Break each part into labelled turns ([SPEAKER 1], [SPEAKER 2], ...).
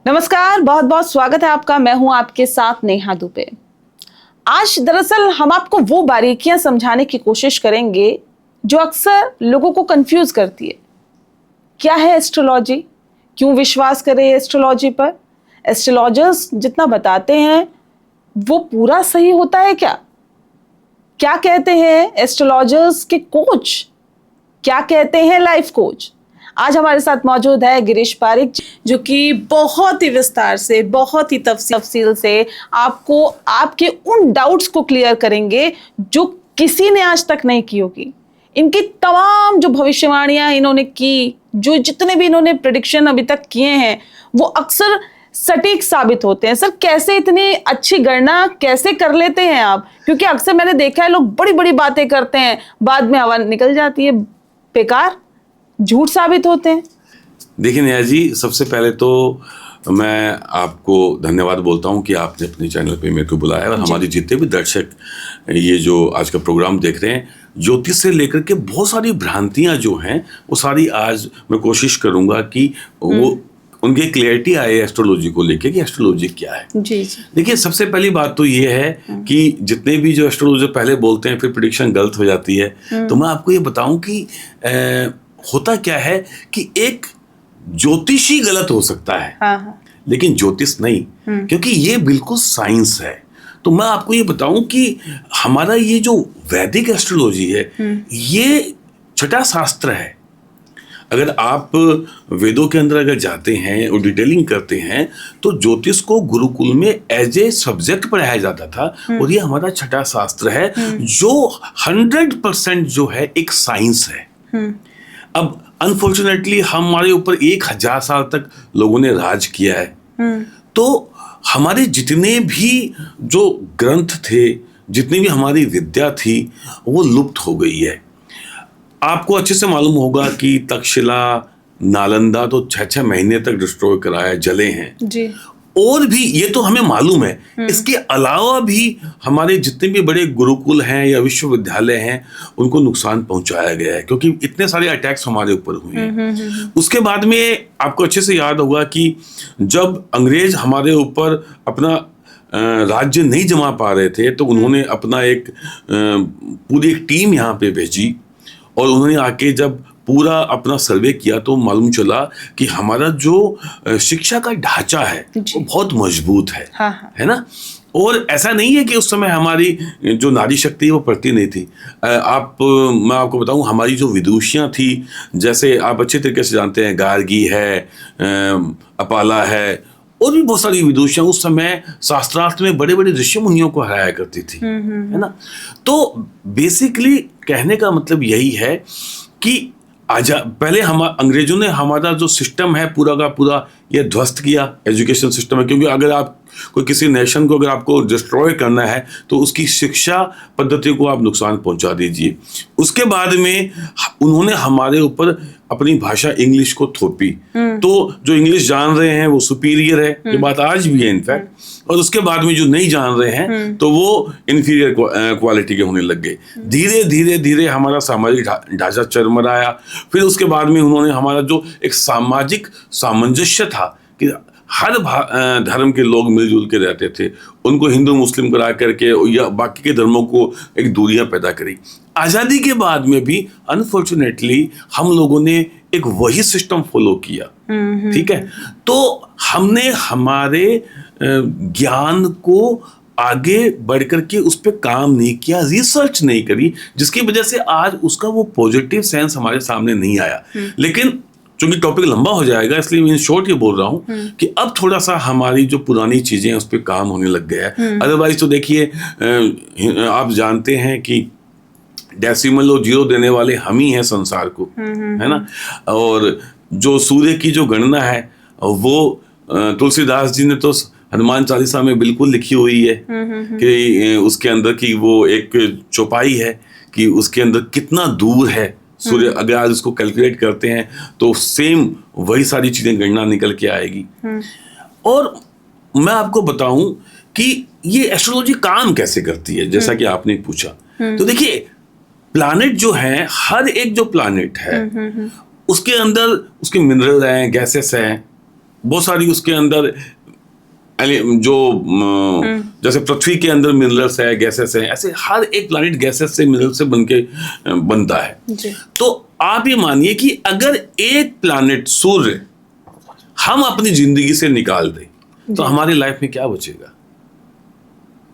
[SPEAKER 1] नमस्कार, बहुत बहुत स्वागत है आपका। मैं हूं आपके साथ नेहा दुबे। आज दरअसल हम आपको वो बारीकियां समझाने की कोशिश करेंगे जो अक्सर लोगों को कंफ्यूज करती है। क्या है एस्ट्रोलॉजी, क्यों विश्वास करें एस्ट्रोलॉजी पर, एस्ट्रोलॉजर्स जितना बताते हैं वो पूरा सही होता है क्या, क्या कहते हैं एस्ट्रोलॉजर्स के कोच, क्या कहते हैं लाइफ कोच। आज हमारे साथ मौजूद है गिरीश पारिक, जो कि बहुत ही विस्तार से, बहुत ही तफसील से आपको आपके उन डाउट्स को क्लियर करेंगे जो किसी ने आज तक नहीं की होगी। इनकी तमाम जो भविष्यवाणियां इन्होंने की, जो जितने भी इन्होंने प्रेडिक्शन अभी तक किए हैं, वो अक्सर सटीक साबित होते हैं। सर, कैसे इतनी अच्छी गणना कैसे कर लेते हैं आप? क्योंकि अक्सर मैंने देखा है लोग बड़ी बड़ी बातें करते हैं, बाद में हवा निकल जाती है, बेकार झूठ साबित होते हैं।
[SPEAKER 2] देखिए नेहा जी, सबसे पहले तो मैं आपको धन्यवाद बोलता हूं कि आपने अपने चैनल पे मेरे को बुलाया और हमारे जितने भी दर्शक ये जो आज का प्रोग्राम देख रहे हैं, ज्योतिष से लेकर के बहुत सारी भ्रांतियां जो हैं वो सारी आज मैं कोशिश करूंगा कि वो उनकी क्लियरिटी आए एस्ट्रोलॉजी को लेके कि एस्ट्रोलॉजी क्या है।
[SPEAKER 1] जी जी।
[SPEAKER 2] देखिए, सबसे पहली बात तो ये है कि जितने भी जो एस्ट्रोलॉजर पहले बोलते हैं फिर प्रेडिक्शन गलत हो जाती है, तो मैं आपको ये बताऊं कि होता क्या है कि एक ज्योतिषी गलत हो सकता है,
[SPEAKER 1] हाँ।
[SPEAKER 2] लेकिन ज्योतिष नहीं, क्योंकि ये बिल्कुल साइंस है। तो मैं आपको ये बताऊं कि हमारा ये जो वैदिक एस्ट्रोलॉजी है ये छठा शास्त्र है। अगर आप वेदों के अंदर अगर जाते हैं और डिटेलिंग करते हैं तो ज्योतिष को गुरुकुल में एज ए सब्जेक्ट पढ़ाया जाता था, और ये हमारा छठा शास्त्र है जो 100% जो है एक साइंस है। अब अनफॉर्चुनेटली हमारे ऊपर 1000 साल तक लोगों ने राज किया है, तो हमारे जितने भी जो ग्रंथ थे, जितनी भी हमारी विद्या थी, वो लुप्त हो गई है। आपको अच्छे से मालूम होगा कि तक्षशिला, नालंदा तो 6-6 महीने तक डिस्ट्रॉय कराया, जले हैं
[SPEAKER 1] जी।
[SPEAKER 2] और भी ये तो हमें मालूम है। इसके अलावा भी हमारे जितने भी बड़े गुरुकुल हैं या विश्वविद्यालय हैं उनको नुकसान पहुंचाया गया है, क्योंकि इतने सारे अटैक्स हमारे ऊपर हुए हैं। उसके बाद में आपको अच्छे से याद होगा कि जब अंग्रेज हमारे ऊपर अपना राज्य नहीं जमा पा रहे थे, तो उन्होंने अपना एक पूरी एक टीम यहाँ पे भेजी, और उन्होंने आके जब पूरा अपना सर्वे किया तो मालूम चला कि हमारा जो शिक्षा का ढांचा है वो बहुत मजबूत है।
[SPEAKER 1] हाँ।
[SPEAKER 2] है ना। और ऐसा नहीं है कि उस समय हमारी जो नारी शक्ति है वो पढ़ती नहीं थी। मैं आपको बताऊं, हमारी जो विदुषियां थी, जैसे आप अच्छे तरीके से जानते हैं, गार्गी है, अपाला है, और भी बहुत सारी विदुषियां उस समय शास्त्रार्थ में बड़े बड़े ऋषि मुनियों को हराया करती थी। है ना। तो बेसिकली कहने का मतलब यही है कि पहले हम अंग्रेजों ने हमारा जो सिस्टम है पूरा का पूरा ये ध्वस्त किया, एजुकेशन सिस्टम है। क्योंकि अगर आप कोई किसी नेशन को अगर आपको डिस्ट्रॉय करना है तो उसकी शिक्षा पद्धति को आप नुकसान पहुंचा दीजिए। उसके बाद में उन्होंने हमारे ऊपर अपनी भाषा इंग्लिश को थोपी, तो जो इंग्लिश जान रहे हैं वो सुपीरियर है, ये बात आज भी है इनफैक्ट, और उसके बाद में जो नहीं जान रहे हैं तो वो इंफीरियर क्वालिटी के होने लग गए। धीरे धीरे धीरे हमारा सामाजिक ढांचा चरमराया। फिर उसके बाद में उन्होंने हमारा जो एक सामाजिक सामंजस्य था कि हर धर्म के लोग मिलजुल के रहते थे, उनको हिंदू मुस्लिम करा करके या बाकी के धर्मों को एक दूरियां पैदा करी। आज़ादी के बाद में भी अनफॉर्चुनेटली हम लोगों ने एक वही सिस्टम फॉलो किया। ठीक है। तो हमने हमारे ज्ञान को आगे बढ़ करके उस पर काम नहीं किया, रिसर्च नहीं करी, जिसकी वजह से आज उसका वो पॉजिटिव सेंस हमारे सामने नहीं आया। लेकिन चूंकि टॉपिक लंबा हो जाएगा, इसलिए मैं इन शॉर्ट ये बोल रहा हूँ कि अब थोड़ा सा हमारी जो पुरानी चीजें हैं उस पर काम होने लग गया है। अदरवाइज तो देखिए, आप जानते हैं कि डेसिमल और जीरो देने वाले हम ही हैं संसार को। है ना। और जो सूर्य की जो गणना है वो तुलसीदास जी ने तो हनुमान चालीसा में बिल्कुल लिखी हुई है कि उसके अंदर की वो एक चौपाई है कि उसके अंदर कितना दूर है सूर्य। अगर आज उसको कैलकुलेट करते हैं तो सेम वही सारी चीजें गणना निकल के आएगी। और मैं आपको बताऊं कि ये एस्ट्रोलॉजी काम कैसे करती है, जैसा कि आपने पूछा। तो देखिए, प्लैनेट जो है, हर एक जो प्लैनेट है उसके अंदर उसके मिनरल हैं, गैसेस हैं, बहुत सारी उसके अंदर जो जैसे पृथ्वी के अंदर मिनरल्स है, गैसेस है, ऐसे हर एक प्लैनेट गैसेस से, मिनरल से बनता है
[SPEAKER 1] जी।
[SPEAKER 2] तो आप ये मानिए कि अगर एक प्लैनेट सूर्य हम अपनी जिंदगी से निकाल दें तो हमारी लाइफ में क्या बचेगा?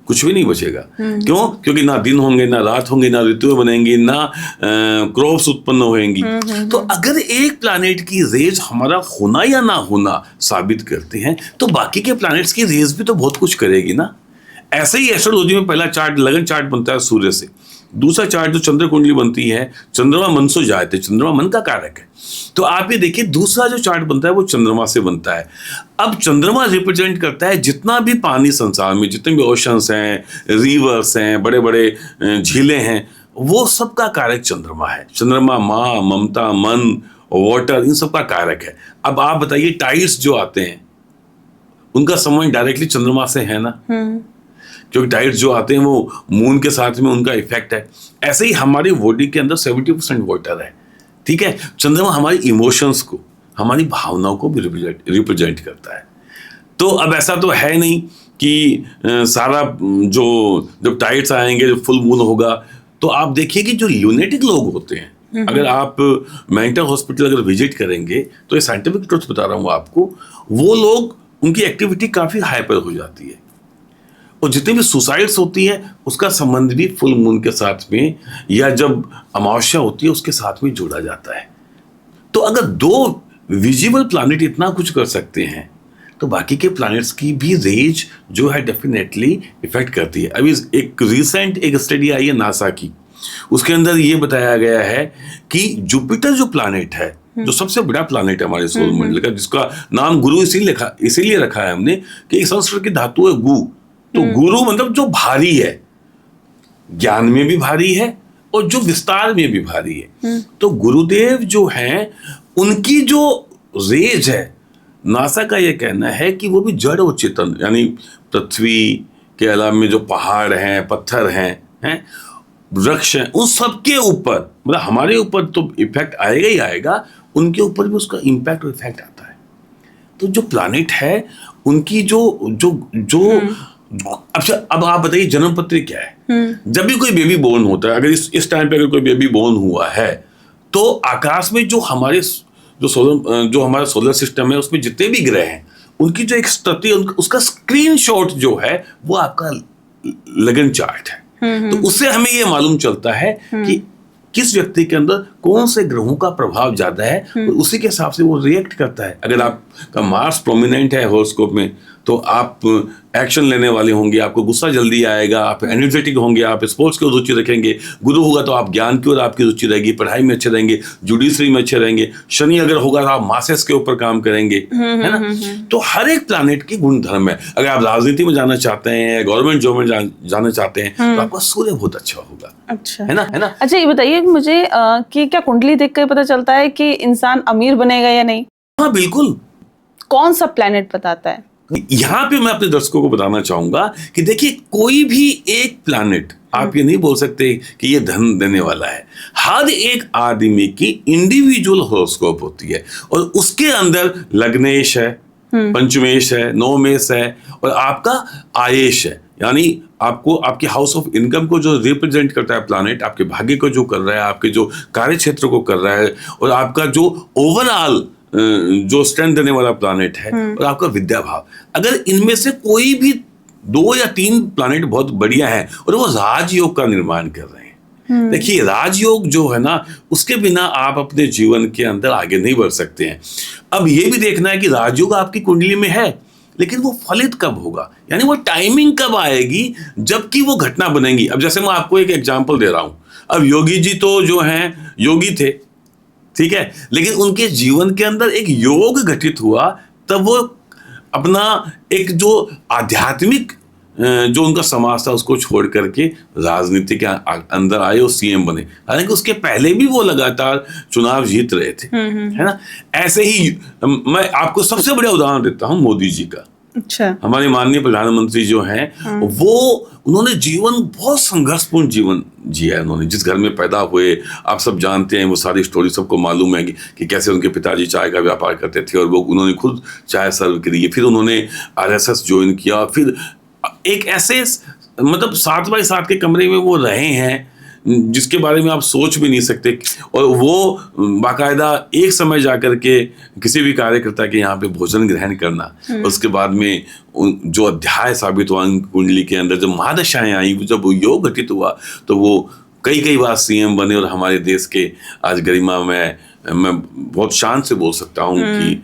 [SPEAKER 2] कुछ भी नहीं बचेगा। क्यों? क्योंकि ना दिन होंगे, ना रात होंगे, ना ऋतुएं बनेंगी, ना क्रॉप्स उत्पन्न होंगी। तो अगर एक प्लैनेट की रेज हमारा होना या ना होना साबित करते हैं तो बाकी के प्लैनेट्स की रेज भी तो बहुत कुछ करेगी ना। ऐसे ही एस्ट्रोलॉजी में पहला चार्ट लगन चार्ट बनता है सूर्य से। दूसरा चार्ट जो चंद्र कुंडली बनती है, चंद्रमा मन सो जाते, चंद्रमा मन का कारक है। तो आप ये देखिए दूसरा जो चार्ट बनता है वो चंद्रमा से बनता है। अब चंद्रमा रिप्रेजेंट करता है जितना भी पानी संसार में, जितने भी ओशंस हैं, रिवर्स हैं, बड़े बड़े झीलें हैं, वो सब का कारक चंद्रमा है। चंद्रमा माँ, ममता, मन, वाटर, इन सब का कारक है। अब आप बताइए टाइड्स जो आते हैं उनका संबंध डायरेक्टली चंद्रमा से है ना, क्योंकि टाइड्स जो आते हैं वो मून के साथ में उनका इफेक्ट है। ऐसे ही हमारी बॉडी के अंदर 70% वाटर है, ठीक है। चंद्रमा हमारी इमोशंस को, हमारी भावनाओं को भी रिप्रेजेंट करता है। तो अब ऐसा तो है नहीं कि सारा जब टाइड्स आएंगे, जब फुल मून होगा, तो आप देखिए कि जो ल्यूनेटिक लोग होते हैं, अगर आप मेंटल हॉस्पिटल अगर विजिट करेंगे तो ये साइंटिफिक ट्रुथ बता रहा हूँ आपको, वो लोग, उनकी एक्टिविटी काफ़ी हाइपर हो जाती है। और जितनी भी सुसाइड्स होती हैं उसका संबंध भी फुल मून के साथ में या जब अमावस्या होती है उसके साथ में जोड़ा जाता है। तो अगर दो विजिबल प्लैनेट इतना कुछ कर सकते हैं तो बाकी के प्लैनेट्स की भी रेंज जो है डेफिनेटली इफेक्ट करती है। अभी एक रिसेंट एक स्टडी आई है नासा की, उसके अंदर ये बताया गया है कि जुपिटर जो प्लैनेट है, जो सबसे बड़ा प्लैनेट है हमारे सौर मंडल का, जिसका नाम गुरु इसीलिए रखा है हमने कि संस्कृत की धातु है गु। तो गुरु मतलब जो भारी है, ज्ञान में भी भारी है और जो विस्तार में भी भारी है। तो गुरुदेव जो हैं उनकी जो रेज है, नासा का ये कहना है कि वो भी जड़ और चेतन, यानी पृथ्वी के अलावा में जो पहाड़ हैं, पत्थर हैं, वृक्ष हैं, उन सबके ऊपर, मतलब हमारे ऊपर तो इफेक्ट आएगा ही आएगा, उनके ऊपर भी उसका इम्पैक्ट और इफेक्ट आता है। तो जो प्लैनेट है उनकी जो अच्छा, अब आप बताइए जन्म पत्री क्या है? जब भी कोई बेबी बोर्न होता है, अगर इस टाइम पे अगर कोई बेबी बोर्न हुआ है तो आकाश में जो हमारा सोलर सिस्टम है उसमें जितने भी ग्रह हैं उनकी जो एक स्थिति, उसका स्क्रीनशॉट जो है वो आपका लगन चार्ट है। तो उससे हमें ये मालूम चलता है कि किस व्यक्ति के अंदर कौन से ग्रहों का प्रभाव ज्यादा है और उसी के हिसाब से वो रिएक्ट करता है। अगर आपका मार्स प्रोमिनेंट है हॉरोस्कोप में तो आप एक्शन लेने वाले होंगे, आपको गुस्सा जल्दी आएगा, आप एनर्जेटिक होंगे, आप स्पोर्ट्स की रुचि रखेंगे। गुरु होगा तो आप ज्ञान की ओर आपकी रुचि रहेगी, पढ़ाई में अच्छे रहेंगे, जुडिशरी में अच्छे रहेंगे। शनि अगर होगा तो आप मासेस के ऊपर काम करेंगे, है ना। तो हर एक प्लैनेट की गुण धर्म है। अगर आप राजनीति में जाना चाहते हैं, गवर्नमेंट जॉब में जाना चाहते हैं तो आपका सूर्य बहुत अच्छा होगा।
[SPEAKER 1] अच्छा,
[SPEAKER 2] है ना।
[SPEAKER 1] अच्छा, ये बताइए मुझे कि क्या कुंडली देखकर पता चलता है कि इंसान अमीर बनेगा या नहीं?
[SPEAKER 2] हाँ बिल्कुल।
[SPEAKER 1] कौन सा प्लैनेट बताता है?
[SPEAKER 2] यहां पे मैं अपने दर्शकों को बताना चाहूंगा कि देखिए कोई भी एक प्लैनेट आप ये नहीं बोल सकते कि ये धन देने वाला है। हर एक आदमी की इंडिविजुअल हॉरोस्कोप होती है और उसके अंदर लग्नेश है, पंचमेश है, नवमेश है और आपका आयेश है, यानी आपको आपके हाउस ऑफ इनकम को जो रिप्रेजेंट करता है प्लैनेट, आपके भाग्य को जो कर रहा है, आपके जो कार्य क्षेत्र को कर रहा है और आपका जो ओवरऑल जो स्ट्रेंथ देने वाला प्लैनेट है और आपका विद्या भाव। अगर इनमें से कोई भी 2 या 3 प्लैनेट बहुत बढ़िया है और वो राजयोग का निर्माण कर रहे हैं, देखिए राजयोग जो है ना, उसके बिना आप अपने जीवन के अंदर आगे नहीं बढ़ सकते हैं। अब ये भी देखना है कि राजयोग आपकी कुंडली में है, लेकिन वो फलित कब होगा, यानी वो टाइमिंग कब आएगी जबकि वो घटना बनेगी। अब जैसे मैं आपको एक एग्जाम्पल दे रहा हूं, अब योगी जी तो जो हैं योगी थे, ठीक है, लेकिन उनके जीवन के अंदर एक योग घटित हुआ, तब वो अपना एक जो आध्यात्मिक जो उनका समाज था उसको छोड़ करके राजनीति के अंदर आए और सीएम बने। हालांकि उसके पहले भी वो लगातार चुनाव जीत रहे थे, है ना। ऐसे ही मैं आपको सबसे बड़ा उदाहरण देता हूं मोदी जी का।
[SPEAKER 1] अच्छा।
[SPEAKER 2] हमारे माननीय प्रधानमंत्री जो हैं वो उन्होंने जीवन बहुत संघर्षपूर्ण जीवन जिया है। उन्होंने जिस घर में पैदा हुए, आप सब जानते हैं वो सारी स्टोरी, सबको मालूम है कि कैसे उनके पिताजी चाय का व्यापार करते थे और वो उन्होंने खुद चाय सर्व करी। फिर उन्होंने आरएसएस ज्वाइन किया, फिर एक ऐसे मतलब 7x7 के कमरे में वो रहे हैं जिसके बारे में आप सोच भी नहीं सकते। और वो बाकायदा एक समय जाकर के किसी भी कार्यकर्ता के यहाँ पे भोजन ग्रहण करना, उसके बाद में जो अध्याय साबित हुआ कुंडली के अंदर, जब महादशाएं आई, जब वो योग घटित हुआ, तो वो कई बार सीएम बने और हमारे देश के आज गरिमा में मैं बहुत शान से बोल सकता हूँ कि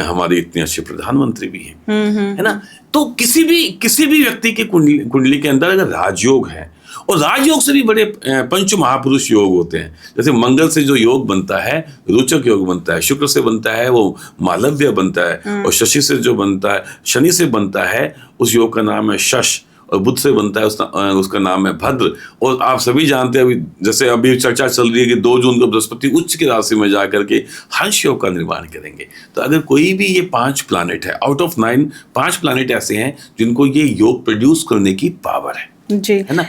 [SPEAKER 2] हमारे इतने अच्छे प्रधानमंत्री भी हैं, है ना। तो किसी भी व्यक्ति के कुंडली के अंदर अगर राजयोग है, और राजयोग से भी बड़े पंच महापुरुष योग होते हैं। जैसे मंगल से जो योग बनता है रोचक योग बनता है, शुक्र से बनता है वो मालव्य बनता है, और शशि से जो बनता है, शनि से बनता है, उस योग का नाम है शश, और बुध से बनता है उसका नाम है भद्र। और आप सभी जानते हैं, अभी जैसे अभी चर्चा चल रही है कि 2 जून को बृहस्पति उच्च की राशि में जाकर के हंस योग का निर्माण करेंगे। तो अगर कोई भी ये 5 प्लैनेट है, आउट ऑफ 9 5 प्लैनेट ऐसे हैं जिनको ये योग प्रोड्यूस करने की पावर है
[SPEAKER 1] जी,
[SPEAKER 2] है ना।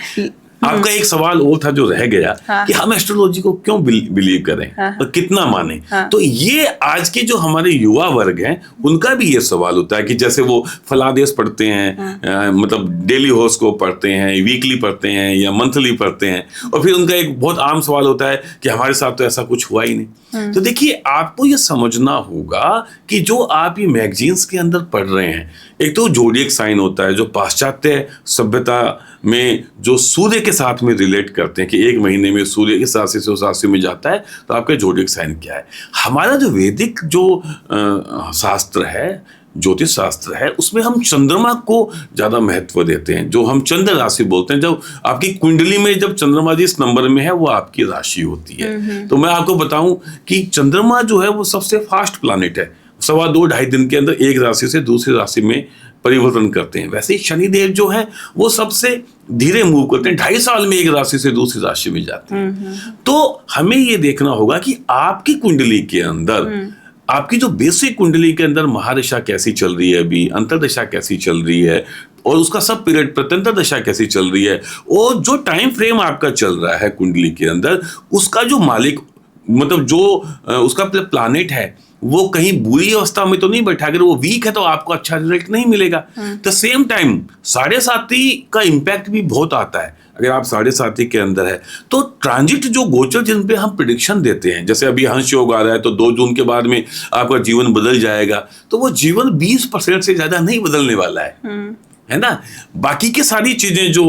[SPEAKER 2] आपका एक सवाल और था जो रह गया कि हम एस्ट्रोलॉजी को क्यों बिलीव करें और कितना माने। तो ये आज के जो हमारे युवा वर्ग हैं उनका भी ये सवाल होता है कि जैसे वो फलादेश पढ़ते हैं, मतलब डेली हॉरोस्कोप पढ़ते हैं, वीकली पढ़ते हैं या मंथली पढ़ते हैं, और फिर उनका एक बहुत आम सवाल होता है कि हमारे साथ तो ऐसा कुछ हुआ ही नहीं। तो देखिए, आपको ये समझना होगा कि जो आप ये मैगजीन्स के अंदर पढ़ रहे हैं, एक तो जोडिएक साइन होता है जो पाश्चात्य सभ्यता में जो सूर्य के साथ में रिलेट करते हैं कि एक महीने में सूर्य इस राशि से उस राशि में जाता है, तो आपका जोडिएक साइन क्या है। हमारा जो वैदिक जो शास्त्र है, ज्योतिष शास्त्र है, उसमें हम चंद्रमा को ज्यादा महत्व देते हैं, जो हम चंद्र राशि बोलते हैं। जब आपकी कुंडली में जब चंद्रमा जिस नंबर में है वो आपकी राशि होती है। तो मैं आपको बताऊं कि चंद्रमा जो है वो सबसे फास्ट प्लैनेट है, 2.25 दिन के अंदर एक राशि से दूसरी राशि में परिवर्तन करते हैं। वैसे ही शनिदेव जो है वो सबसे धीरे मूव करते हैं, 2.5 साल में एक राशि से दूसरी राशि में जाते हैं। तो हमें ये देखना होगा कि आपकी कुंडली के अंदर, आपकी जो बेसिक कुंडली के अंदर महादशा कैसी चल रही है, अभी अंतरदशा कैसी चल रही है, और उसका सब पीरियड प्रत्यंतर दशा कैसी चल रही है, और जो टाइम फ्रेम आपका चल रहा है कुंडली के अंदर, उसका जो मालिक मतलब जो उसका प्लैनेट है वो कहीं बुरी अवस्था में तो नहीं बैठा। अगर वो वीक है तो आपको अच्छा रिजल्ट नहीं मिलेगा। द सेम टाइम 7.5 का इम्पैक्ट भी बहुत आता है। अगर आप 7.5 के अंदर है तो ट्रांजिट जो गोचर जिन पे हम प्रिडिक्शन देते हैं, जैसे अभी हंस योग आ रहा है तो 2 जून के बाद में आपका जीवन बदल जाएगा, तो वो जीवन 20% से ज्यादा नहीं बदलने वाला है ना। बाकी की सारी चीजें जो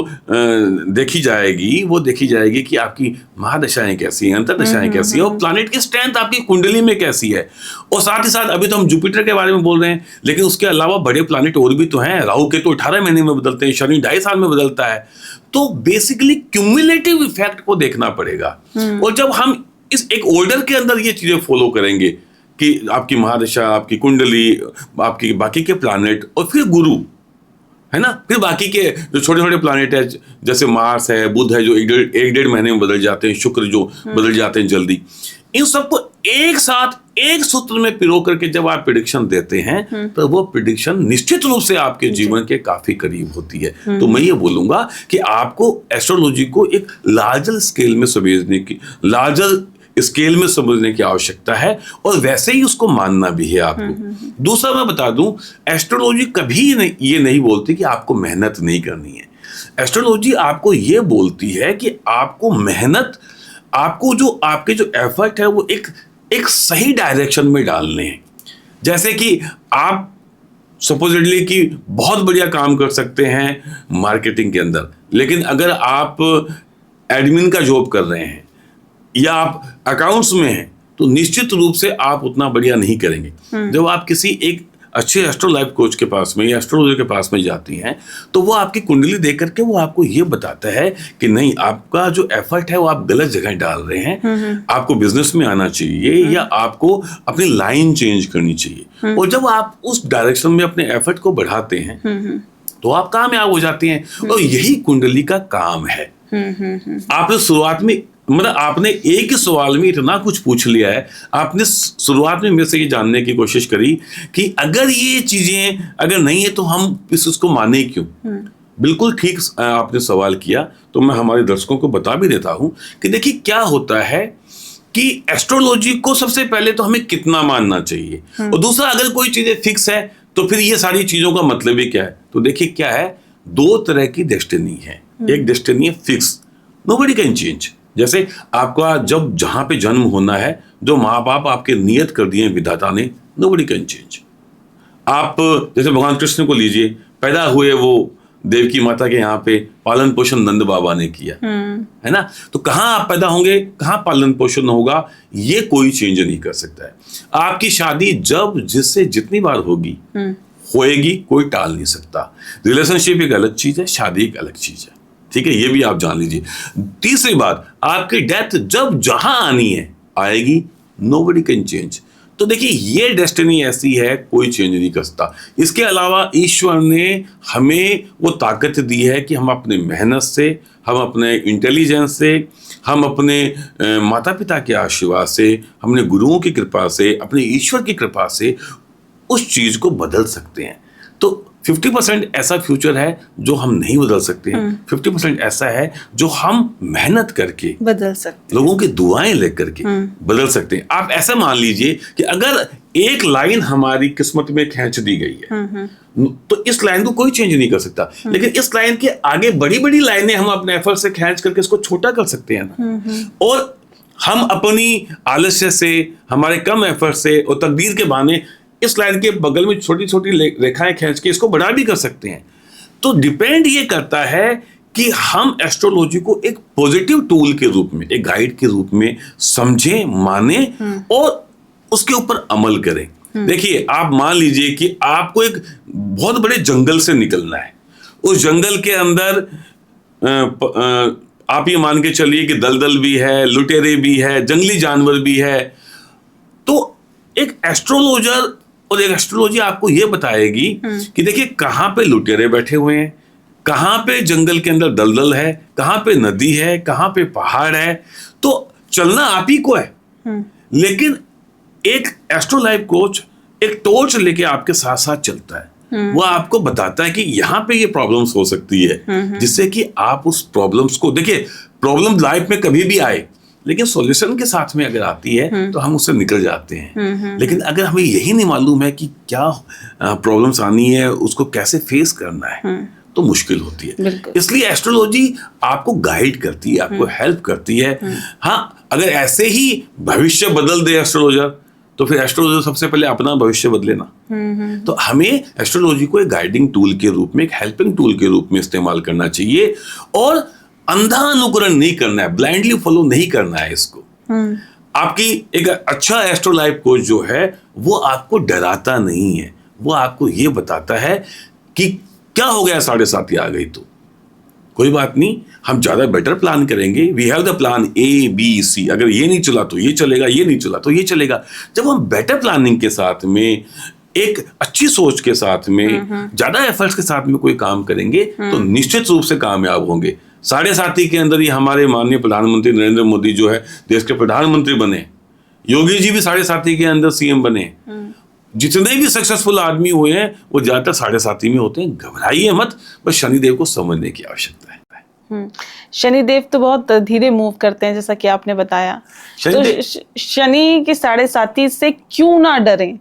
[SPEAKER 2] देखी जाएगी वो देखी जाएगी कि आपकी महादशाएं कैसी हैं, अंतरदशाएं कैसी हैं, और प्लैनेट की स्ट्रेंथ आपकी कुंडली में कैसी है। और साथ ही साथ अभी तो हम जुपिटर के बारे में बोल रहे हैं, लेकिन उसके अलावा बड़े प्लैनेट और भी तो हैं। राहु के तो 18 महीने में बदलते हैं, शनि 2.5 साल में बदलता है। तो बेसिकली क्यूमुलेटिव इफेक्ट को देखना पड़ेगा। और जब हम इस एक ऑर्डर के अंदर ये चीजें फॉलो करेंगे कि आपकी महादशा, आपकी कुंडली, आपकी बाकी के प्लैनेट, और फिर गुरु, है ना, फिर बाकी के जो छोटे छोटे प्लैनेट है, जैसे मार्स है, बुध है, जो 1.5 महीने में बदल जाते हैं, शुक्र जो बदल जाते हैं जल्दी, इन सबको एक साथ एक सूत्र में पिरो करके जब आप प्रेडिक्शन देते हैं तो वो प्रेडिक्शन निश्चित रूप से आपके जीवन के काफी करीब होती है। तो मैं ये बोलूंगा कि आपको एस्ट्रोलॉजी को एक लार्जर स्केल में समझने की आवश्यकता है, और वैसे ही उसको मानना भी है आपको। दूसरा मैं बता दूं, एस्ट्रोलॉजी कभी ये नहीं बोलती कि आपको मेहनत नहीं करनी है। एस्ट्रोलॉजी आपको ये बोलती है कि आपको मेहनत, आपको जो आपके जो एफर्ट है वो एक सही डायरेक्शन में डालने हैं। जैसे कि आप सपोजिटली कि बहुत बढ़िया काम कर सकते हैं मार्केटिंग के अंदर, लेकिन अगर आप एडमिन का जॉब कर रहे हैं या आप अकाउंट्स में हैं तो निश्चित रूप से आप उतना बढ़िया नहीं करेंगे। जब आप किसी एक अच्छे एस्ट्रो लाइफ कोच के पास में या एस्ट्रोलॉजर के पास में जाती हैं तो वो आपकी कुंडली देख करके वो आपको ये बताता है कि नहीं, आपका जो एफर्ट है वो आप गलत जगह डाल रहे हैं, आपको बिजनेस में आना चाहिए या आपको अपनी लाइन चेंज करनी चाहिए। और जब आप उस डायरेक्शन में अपने एफर्ट को बढ़ाते हैं तो आप कामयाब हो जाते हैं। और यही कुंडली का काम है। आपने शुरुआत में मतलब आपने एक ही सवाल में इतना कुछ पूछ लिया है। आपने शुरुआत में मेरे से ये जानने की कोशिश करी कि अगर ये चीजें अगर नहीं है तो हम इसको माने क्यों। बिल्कुल ठीक आपने सवाल किया। तो मैं हमारे दर्शकों को बता भी देता हूं कि देखिए क्या होता है कि एस्ट्रोलॉजी को सबसे पहले तो हमें कितना मानना चाहिए, और दूसरा अगर कोई चीजें फिक्स है तो फिर ये सारी चीजों का मतलब ही क्या है। तो देखिए क्या है, दो तरह की डेस्टिनी है। एक डेस्टिनी है फिक्स, नोबडी कैन चेंज। जैसे आपका जब जहां पे जन्म होना है, जो माँ बाप आपके नियत कर दिए विधाता ने, नोबडी कैन चेंज। आप जैसे भगवान कृष्ण को लीजिए, पैदा हुए वो देवकी माता के यहाँ पे, पालन पोषण नंद बाबा ने किया, है ना। तो कहाँ आप पैदा होंगे, कहाँ पालन पोषण होगा, ये कोई चेंज नहीं कर सकता है। आपकी शादी जब जिससे जितनी बार होगी होएगी, कोई टाल नहीं सकता। रिलेशनशिप एक अलग चीज है, शादी एक अलग चीज है, ठीक है, ये भी आप जान लीजिए। तीसरी बात, आपकी डेथ जब जहां आनी है आएगी, नोबडी कैन चेंज। तो देखिए ये डेस्टिनी ऐसी है, कोई चेंज नहीं कर सकता। इसके अलावा ईश्वर ने हमें वो ताकत दी है कि हम अपने मेहनत से, हम अपने इंटेलिजेंस से, हम अपने माता पिता के आशीर्वाद से, हमने गुरुओं की कृपा से, अपने ईश्वर की कृपा से उस चीज को बदल सकते हैं। तो 50% ऐसा फ्यूचर है जो हम नहीं बदल सकते हैं, 50% ऐसा है जो हम मेहनत करके
[SPEAKER 1] बदल सकते,
[SPEAKER 2] लोगों की दुआएं लेकर के बदल सकते हैं। आप ऐसा मान लीजिए कि अगर एक लाइन हमारी किस्मत में खींच दी गई है, तो इस लाइन को कोई चेंज नहीं कर सकता, लेकिन इस लाइन के आगे बड़ी बड़ी लाइनें हम अपने एफर्ट से खींच करके इसको छोटा कर सकते हैं ना। और हम अपनी आलस्य से, हमारे कम एफर्ट से और तकदीर के बहाने इस लाइन के बगल में छोटी छोटी रेखाएं खींच के इसको बड़ा भी कर सकते हैं। तो डिपेंड ये करता है कि हम एस्ट्रोलॉजी को एक पॉजिटिव टूल के रूप में, एक गाइड के रूप में समझें, माने और उसके ऊपर अमल करें। देखिए आप मान लीजिए कि आपको एक बहुत बड़े जंगल से निकलना है। उस जंगल के अंदर आप ये मान के चलिए कि दलदल भी है, लुटेरे भी है, जंगली जानवर भी है। तो एक एस्ट्रोलॉजर और एक एस्ट्रोलॉजी आपको ये बताएगी कि देखिए कहाँ पे लुटेरे बैठे हुए हैं, कहाँ पे जंगल के अंदर दलदल है, कहाँ पे नदी है, कहाँ पे पहाड़ है। तो चलना आप ही को है, लेकिन एक एस्ट्रो लाइफ कोच एक टॉर्च लेके आपके साथ साथ चलता है। वो आपको बताता है कि यहाँ पे ये प्रॉब्लम्स हो सकती है, जिससे कि आप उस प्रॉब्लम्स को, देखिए प्रॉब्लम लाइफ में कभी भी आए, लेकिन सॉल्यूशन के साथ में अगर आती है तो हम उससे निकल जाते हैं। लेकिन अगर हमें यही नहीं मालूम है कि क्या प्रॉब्लम्स आनी है, उसको कैसे फेस करना है, तो मुश्किल होती है। इसलिए एस्ट्रोलॉजी आपको गाइड करती है, आपको हेल्प करती है। हाँ, अगर ऐसे ही भविष्य बदल दे एस्ट्रोलॉजर, तो फिर एस्ट्रोलॉजर सबसे पहले अपना भविष्य बदले ना। तो हमें एस्ट्रोलॉजी को एक गाइडिंग टूल के रूप में, एक हेल्पिंग टूल के रूप में इस्तेमाल करना चाहिए, और अंधा अनुकरण नहीं करना है, ब्लाइंडली फॉलो नहीं करना है इसको। आपकी एक अच्छा एस्ट्रो लाइफ कोच जो है वो आपको डराता नहीं है, वो आपको ये बताता है कि क्या हो गया, 7:30 आ गई तो कोई बात नहीं, हम ज्यादा बेटर प्लान करेंगे। We have the plan ABC, अगर ये नहीं चला तो ये चलेगा, ये नहीं चला तो ये चलेगा। जब हम बेटर प्लानिंग के साथ में, एक अच्छी सोच के साथ में, ज्यादा एफर्ट्स के साथ में कोई काम करेंगे तो निश्चित रूप से कामयाब होंगे। 7:30 के अंदर ही हमारे माननीय प्रधानमंत्री नरेंद्र मोदी जो है देश के प्रधानमंत्री बने, योगी जी भी 7:30 के अंदर CM बने। जितने भी सक्सेसफुल आदमी हुए हैं वो ज्यादातर 7:30 में होते हैं। घबराइए मत, बस शनिदेव को समझने की आवश्यकता है।
[SPEAKER 1] शनिदेव तो बहुत धीरे मूव करते हैं, जैसा कि आपने बताया। तो शनि की 7:30 से क्यों ना डरें?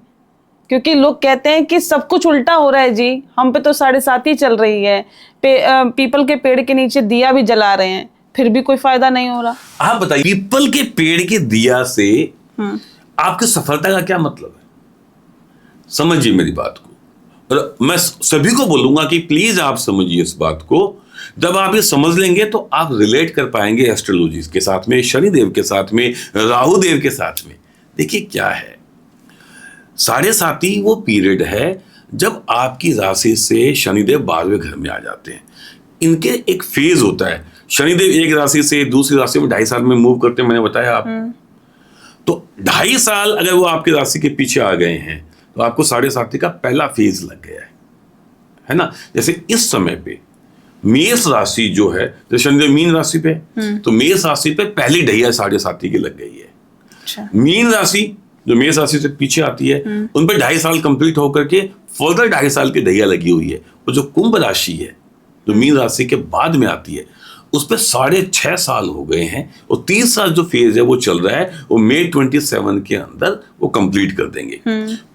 [SPEAKER 1] क्योंकि लोग कहते हैं कि सब कुछ उल्टा हो रहा है जी, हम पे तो 7:30 चल रही है, पीपल के पेड़ के नीचे दिया भी जला रहे हैं, फिर भी कोई फायदा नहीं हो रहा।
[SPEAKER 2] आप बताइए, पीपल के पेड़ के दिया से आपकी सफलता का क्या मतलब है? समझिए मेरी बात को, और मैं सभी को बोलूंगा कि प्लीज आप समझिए इस बात को। जब आप ये समझ लेंगे तो आप रिलेट कर पाएंगे एस्ट्रोलॉजी के साथ में, शनिदेव के साथ में, राहु देव के साथ में। देखिए क्या है, 7:30 वो पीरियड है जब आपकी राशि से शनिदेव 12वें घर में आ जाते हैं। इनके एक फेज होता है, शनिदेव एक राशि से दूसरी राशि में 2.5 साल में मूव करते हैं, मैंने बताया आप। तो 2.5 साल अगर वो आपकी राशि के पीछे आ गए हैं तो आपको 7:30 का पहला फेज लग गया है ना। जैसे इस समय पे मेष राशि जो है, तो शनिदेव मीन राशि पे है, तो मेष राशि पे पहली ढैया 7.5 की लग गई है।
[SPEAKER 1] अच्छा।
[SPEAKER 2] मीन राशि जो मेष राशि से पीछे आती है, उन पे 2.5 साल कंप्लीट होकर के फर्दर 2.5 साल की ढैया लगी हुई है। और जो कुंभ राशि है, जो मीन राशि के बाद में आती है, उस पर 6.5 साल हो गए हैं, और 30 साल जो फेज है वो चल रहा है, वो मई 27 के अंदर वो कंप्लीट कर देंगे।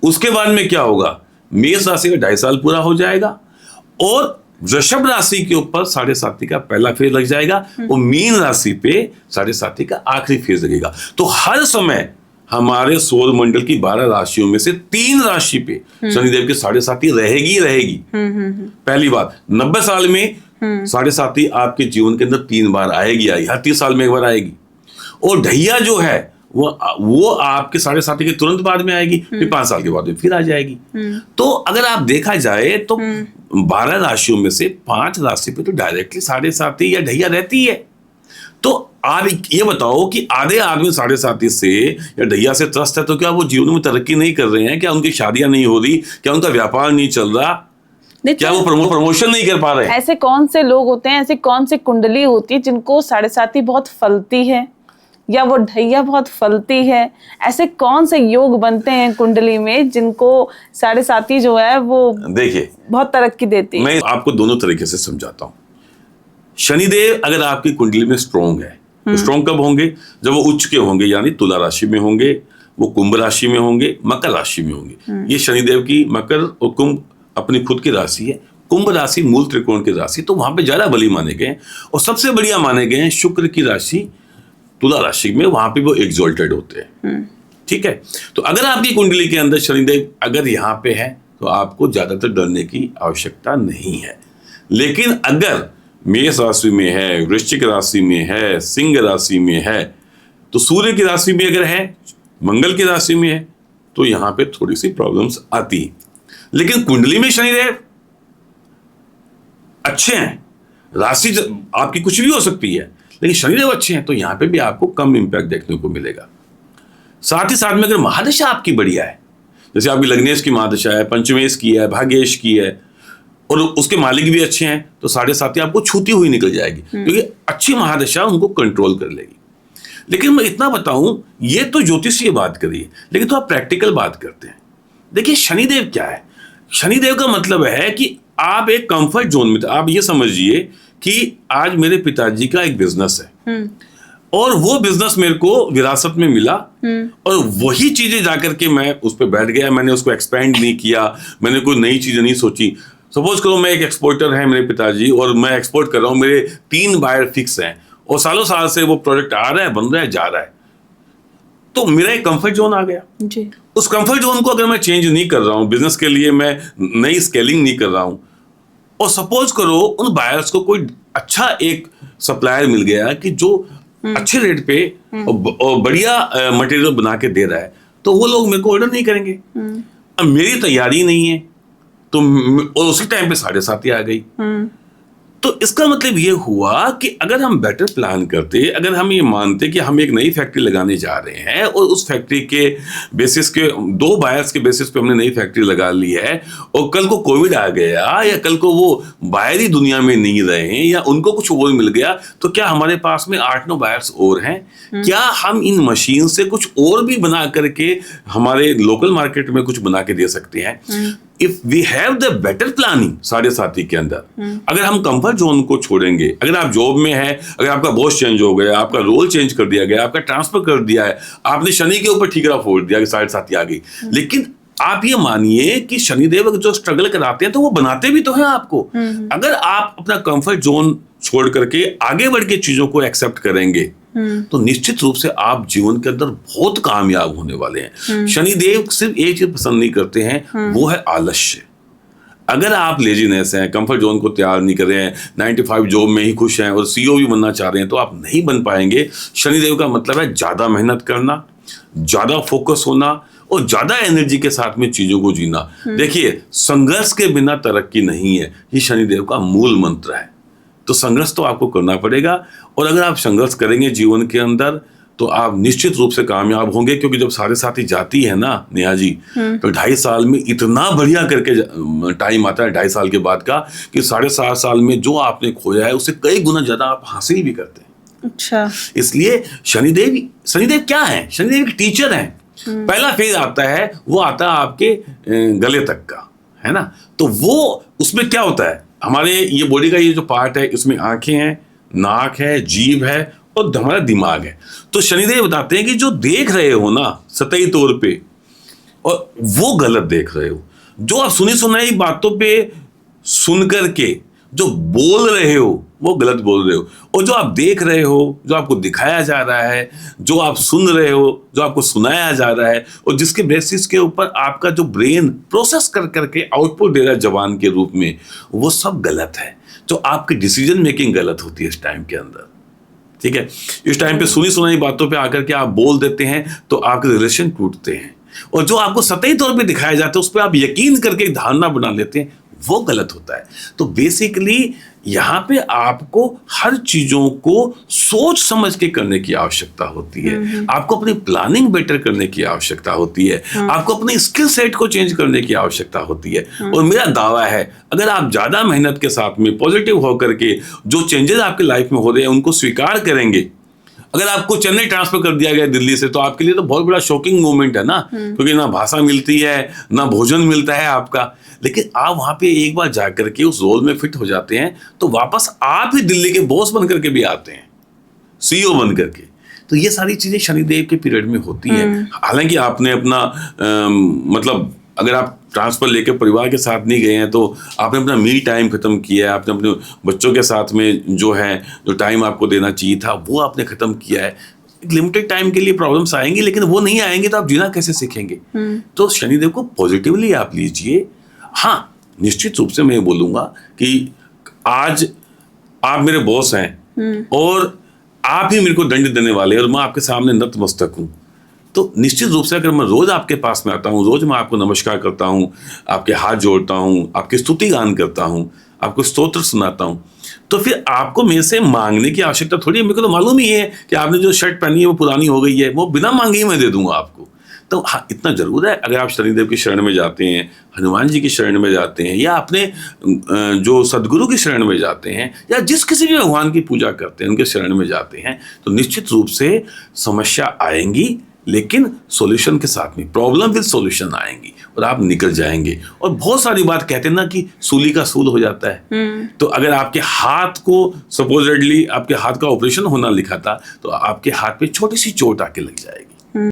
[SPEAKER 2] उसके बाद में क्या होगा, मेष राशि का 2.5 साल पूरा हो जाएगा, और वृषभ राशि के ऊपर 7.5 का पहला फेज लग जाएगा, और मीन राशि पे 7.5 का आखिरी फेज लगेगा। तो हर समय हमारे सौर मंडल की 12 राशियों में से 3 राशि पे शनिदेव की 7.5 रहेगी। पहली बात, 90 साल में 7.5 आपके जीवन के अंदर 3 बार आएगी, हर 30 साल में 1 बार आएगी। और ढैया जो है वो आपके 7.5 के तुरंत बाद में आएगी, फिर 5 साल के बाद में फिर आ जाएगी। तो अगर आप देखा जाए तो 12 राशियों में से 5 राशि पे तो डायरेक्टली 7.5 या ढैया रहती है। तो आप ये बताओ कि आधे आदमी 7.5 से या ढैया से त्रस्त है, तो क्या वो जीवन में तरक्की नहीं कर रहे हैं? क्या उनकी शादियां नहीं हो रही? क्या उनका व्यापार नहीं चल रहा? क्या वो प्रमोशन नहीं कर पा रहे हैं?
[SPEAKER 1] ऐसे कौन से लोग होते हैं, ऐसी कौन सी कुंडली होती है जिनको 7.5 बहुत फलती है, या वो ढैया बहुत फलती है? ऐसे कौन से योग बनते हैं कुंडली में जिनको 7.5 जो है वो
[SPEAKER 2] देखिए
[SPEAKER 1] बहुत तरक्की देती है?
[SPEAKER 2] मैं आपको दोनों तरीके से समझाता हूँ। शनिदेव अगर आपकी कुंडली में स्ट्रॉन्ग है, तो स्ट्रॉन्ग कब होंगे? जब वो उच्च के होंगे, यानी तुला राशि में होंगे, वो कुंभ राशि में होंगे, मकर राशि में होंगे। ये शनिदेव की मकर और कुंभ अपनी खुद की राशि है। कुंभ राशि मूल त्रिकोण की राशि, तो वहां पे ज्यादा बली माने गए हैं। और सबसे बढ़िया माने गए हैं शुक्र की राशि तुला राशि में, वहां पे वो एग्जॉल्टेड होते हैं। ठीक है, तो अगर आपकी कुंडली के अंदर शनिदेव अगर यहाँ पे है, तो आपको ज्यादातर डरने की आवश्यकता नहीं है। लेकिन अगर मेष राशि में है, वृश्चिक राशि में है, सिंह राशि में है, तो सूर्य की राशि में अगर है, मंगल की राशि में है, तो यहां पे थोड़ी सी प्रॉब्लम्स आती है। लेकिन कुंडली में शनिदेव अच्छे हैं, राशि आपकी कुछ भी हो सकती है, लेकिन शनिदेव अच्छे हैं, तो यहां पे भी आपको कम इंपैक्ट देखने को मिलेगा। साथ ही साथ में अगर महादशा आपकी बढ़िया है, जैसे आपकी लग्नेश की महादशा है, पंचमेश की है, भाग्येश की है, और उसके मालिक भी अच्छे हैं, तो 7.5 आपको छूती हुई निकल जाएगी, क्योंकि अच्छी महादशा उनको कंट्रोल कर लेगी। लेकिन मैं इतना बताऊं, ये तो ज्योतिषीय बात करिए, लेकिन तो आप प्रैक्टिकल बात करते हैं। देखिए शनिदेव क्या है, शनिदेव का मतलब है कि आप एक कंफर्ट जोन में थे। आप ये समझिए कि आज मेरे पिताजी का एक बिजनेस है, और वो बिजनेस मेरे को विरासत में मिला, और वही चीजें जाकर के मैं उस पर बैठ गया, मैंने उसको एक्सपेंड नहीं किया, मैंने कोई नई चीजें नहीं सोची। सपोज करो मैं एक एक्सपोर्टर है मेरे पिताजी, और मैं एक्सपोर्ट कर रहा हूँ, मेरे 3 बायर फिक्स हैं, और सालों साल से वो प्रोडक्ट आ रहा है, बन रहा है, जा रहा है, तो मेरा एक कंफर्ट जोन आ गया
[SPEAKER 1] जी।
[SPEAKER 2] उस कंफर्ट जोन को अगर मैं चेंज नहीं कर रहा हूँ, बिजनेस के लिए मैं नई स्केलिंग नहीं कर रहा हूँ, और सपोज करो उन बायर्स को कोई अच्छा एक सप्लायर मिल गया कि जो अच्छे रेट पे और बढ़िया मटेरियल बना के दे रहा है, तो वो लोग मेरे को ऑर्डर नहीं करेंगे। अब मेरी तैयारी नहीं है, तो और उसी टाइम पे 7.5 आ गई। तो इसका मतलब ये हुआ कि अगर हम बेटर प्लान करते, अगर हम ये मानते कि हम एक नई फैक्ट्री लगाने जा रहे हैं, और उस फैक्ट्री के बेसिस के 2 बायर्स के बेसिस पे हमने नई फैक्ट्री लगा ली है, और कल को कोविड आ गया, या कल को वो बायर ही दुनिया में नहीं रहे, या उनको कुछ और मिल गया, तो क्या हमारे पास में 8-9 बायर्स और हैं? क्या हम इन मशीन से कुछ और भी बना करके हमारे लोकल मार्केट में कुछ बना के दे सकते हैं? If we have the better planning 7.5 के अंदर, अगर हम कंफर्ट जोन को छोड़ेंगे, अगर आप जॉब में है, अगर आपका बॉस चेंज हो गया, आपका रोल चेंज कर दिया गया, आपका ट्रांसफर कर दिया है, आपने शनि के ऊपर ठीकरा फोड़ दिया कि 7.5 आ गई, लेकिन आप ये मानिए कि शनिदेव जो स्ट्रगल कराते हैं, तो वो बनाते भी तो हैं आपको। अगर आप अपना कंफर्ट जोन छोड़ करके आगे बढ़ के चीजों को एक्सेप्ट करेंगे, तो निश्चित रूप से आप जीवन के अंदर बहुत कामयाब होने वाले हैं। शनिदेव सिर्फ एक चीज पसंद नहीं करते हैं, वो है आलस्य। अगर आप लेजीनेस हैं, कंफर्ट जोन को तैयार नहीं कर रहे हैं, 9 to 5 जॉब में ही खुश हैं और सीईओ भी बनना चाह रहे हैं, तो आप नहीं बन पाएंगे। शनिदेव का मतलब है ज्यादा मेहनत करना, ज्यादा फोकस होना, और ज्यादा एनर्जी के साथ में चीजों को जीना। देखिए, संघर्ष के बिना तरक्की नहीं है, ये शनिदेव का मूल मंत्र है। तो संघर्ष तो आपको करना पड़ेगा, और अगर आप संघर्ष करेंगे जीवन के अंदर, तो आप निश्चित रूप से कामयाब होंगे, क्योंकि जब साढ़े साथी जाती है ना नेहा जी, तो 2.5 साल में इतना बढ़िया करके टाइम आता है 2.5 साल के बाद का, कि 7.5 साल में जो आपने खोया है उससे कई गुना ज्यादा आप हासिल भी करते हैं।
[SPEAKER 1] अच्छा।
[SPEAKER 2] इसलिए शनिदेव क्या है? शनिदेव एक टीचर है। पहला फेज आता है, वो आता है आपके गले तक का, है ना। तो वो उसमें क्या होता है, हमारे ये बॉडी का ये जो पार्ट है, इसमें आंखें हैं, नाक है, जीभ है और हमारा दिमाग है। तो शनिदेव बताते हैं कि जो देख रहे हो ना सतही तौर पे, और वो गलत देख रहे हो। जो आप सुनी सुनाई बातों पे सुन करके जो बोल रहे हो वो गलत बोल रहे हो, और जो आप देख रहे हो, जो आपको दिखाया जा रहा है, जो आप सुन रहे हो, जो आपको सुनाया जा रहा है, और जिसके बेसिस के ऊपर आपका जो ब्रेन प्रोसेस कर करके आउटपुट दे रहा है जबान के रूप में, वो सब गलत है। तो आपकी डिसीजन मेकिंग गलत होती है इस टाइम के अंदर, ठीक है। इस टाइम पे सुनी सुनाई बातों पे आकर के आप बोल देते हैं तो आपके रिलेशन टूटते हैं, और जो आपको सतही तौर पे दिखाया जाता है उस पर आप यकीन करके एक धारणा बना लेते हैं, वो गलत होता है। तो बेसिकली यहाँ पे आपको हर चीजों को सोच समझ के करने की आवश्यकता होती है। आपको अपनी प्लानिंग बेटर करने की आवश्यकता होती है। आपको अपने स्किल सेट को चेंज करने की आवश्यकता होती है। और मेरा दावा है, अगर आप ज्यादा मेहनत के साथ में पॉजिटिव होकर के जो चेंजेस आपके लाइफ में हो रहे हैं उनको स्वीकार करेंगे। अगर आपको चेन्नई ट्रांसफर कर दिया गया दिल्ली से, तो आपके लिए तो बहुत बड़ा शॉकिंग मोमेंट है ना, क्योंकि ना भाषा मिलती है, ना भोजन मिलता है आपका। लेकिन आप वहां पे एक बार जाकर के उस रोल में फिट हो जाते हैं तो वापस आप ही दिल्ली के बॉस बन करके भी आते हैं, सीईओ बन करके। तो ये सारी चीजें शनिदेव के पीरियड में होती है। हालांकि आपने अपना मतलब अगर आप ट्रांसफर लेकर परिवार के साथ नहीं गए हैं तो आपने अपना मी टाइम खत्म किया है, आपने अपने बच्चों के साथ में जो है जो टाइम आपको देना चाहिए था वो आपने खत्म किया है। लिमिटेड टाइम के लिए प्रॉब्लम्स आएंगी, लेकिन वो नहीं आएंगे तो आप जीना कैसे सीखेंगे। तो शनिदेव को पॉजिटिवली आप लीजिए। हाँ, निश्चित रूप से मैं बोलूंगा कि आज आप मेरे बॉस हैं और आप ही मेरे को दंड देने वाले हैं और मैं आपके सामने नतमस्तक हूं। तो निश्चित रूप से अगर मैं रोज आपके पास में आता हूँ, रोज मैं आपको नमस्कार करता हूँ, आपके हाथ जोड़ता हूँ, आपकी स्तुति गान करता हूँ, आपको स्तोत्र सुनाता हूँ, तो फिर आपको मेरे से मांगने की आवश्यकता थोड़ी है। मेरे को तो मालूम ही है कि आपने जो शर्ट पहनी है वो पुरानी हो गई है, वो बिना मांगे ही मैं दे दूंगा आपको। तो हाँ, इतना जरूर है, अगर आप शनिदेव की शरण में जाते हैं, हनुमान जी की शरण में जाते हैं, या अपने जो सदगुरु की शरण में जाते हैं, या जिस किसी भी भगवान की पूजा करते हैं उनके शरण में जाते हैं, तो निश्चित रूप से समस्या आएंगी, लेकिन सॉल्यूशन के साथ में, प्रॉब्लम विद सॉल्यूशन आएंगी और आप निकल जाएंगे। और बहुत सारी बात कहते हैं ना कि सूली का सूल हो जाता है। तो अगर आपके हाथ को सपोजिटली आपके हाथ का ऑपरेशन होना लिखा था, तो आपके हाथ पे छोटी सी चोट आके लग जाएगी।